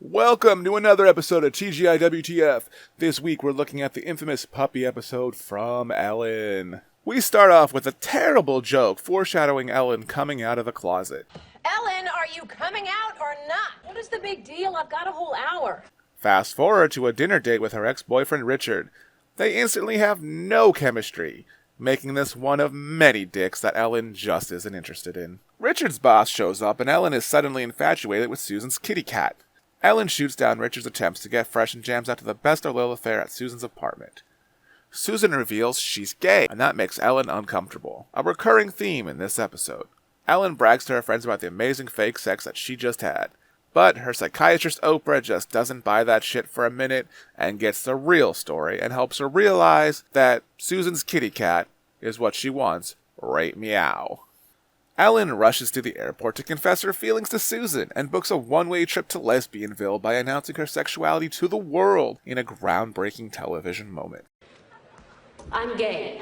Welcome to another episode of T.G.I.WTF. This week we're looking at the infamous puppy episode from Ellen. We start off with a terrible joke foreshadowing Ellen coming out of the closet. Ellen, are you coming out or not? What is the big deal? I've got a whole hour. Fast forward to a dinner date with her ex-boyfriend Richard. They instantly have no chemistry, making this one of many dicks that Ellen just isn't interested in. Richard's boss shows up and Ellen is suddenly infatuated with Susan's kitty cat. Ellen shoots down Richard's attempts to get fresh and jams out to the best of little affair at Susan's apartment. Susan reveals she's gay, and that makes Ellen uncomfortable. A recurring theme in this episode. Ellen brags to her friends about the amazing fake sex that she just had. But her psychiatrist Oprah just doesn't buy that shit for a minute and gets the real story and helps her realize that Susan's kitty cat is what she wants, right meow. Ellen rushes to the airport to confess her feelings to Susan and books a one-way trip to Lesbianville by announcing her sexuality to the world in a groundbreaking television moment. I'm gay.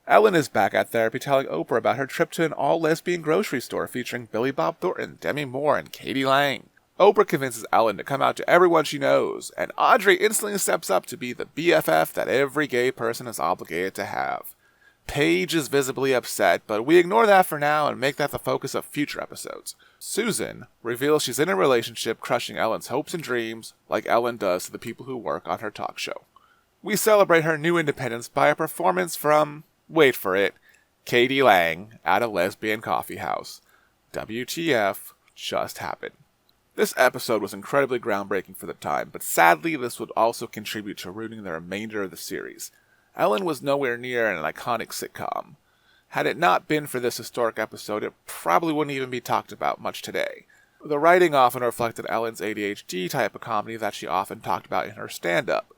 Ellen is back at therapy telling Oprah about her trip to an all-lesbian grocery store featuring Billy Bob Thornton, Demi Moore, and Katie Lang. Oprah convinces Ellen to come out to everyone she knows, and Audrey instantly steps up to be the BFF that every gay person is obligated to have. Paige is visibly upset, but we ignore that for now and make that the focus of future episodes. Susan reveals she's in a relationship crushing Ellen's hopes and dreams, like Ellen does to the people who work on her talk show. We celebrate her new independence by a performance from, wait for it, Katie Lang at a lesbian coffee house. WTF just happened. This episode was incredibly groundbreaking for the time, but sadly this would also contribute to ruining the remainder of the series. Ellen was nowhere near an iconic sitcom. Had it not been for this historic episode, it probably wouldn't even be talked about much today. The writing often reflected Ellen's ADHD type of comedy that she often talked about in her stand-up.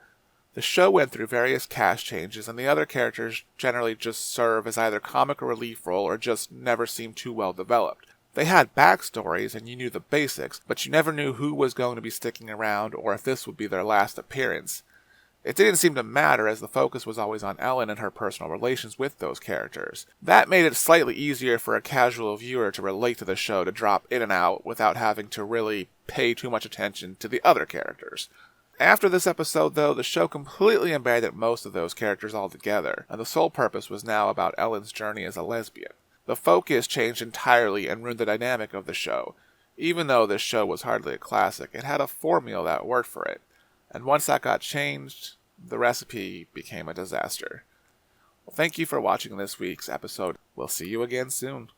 The show went through various cast changes, and the other characters generally just serve as either comic relief role or just never seemed too well developed. They had backstories and you knew the basics, but you never knew who was going to be sticking around or if this would be their last appearance. It didn't seem to matter as the focus was always on Ellen and her personal relations with those characters. That made it slightly easier for a casual viewer to relate to the show to drop in and out without having to really pay too much attention to the other characters. After this episode, though, the show completely abandoned most of those characters altogether, and the sole purpose was now about Ellen's journey as a lesbian. The focus changed entirely and ruined the dynamic of the show. Even though this show was hardly a classic, it had a formula that worked for it. And once that got changed, the recipe became a disaster. Well, thank you for watching this week's episode. We'll see you again soon.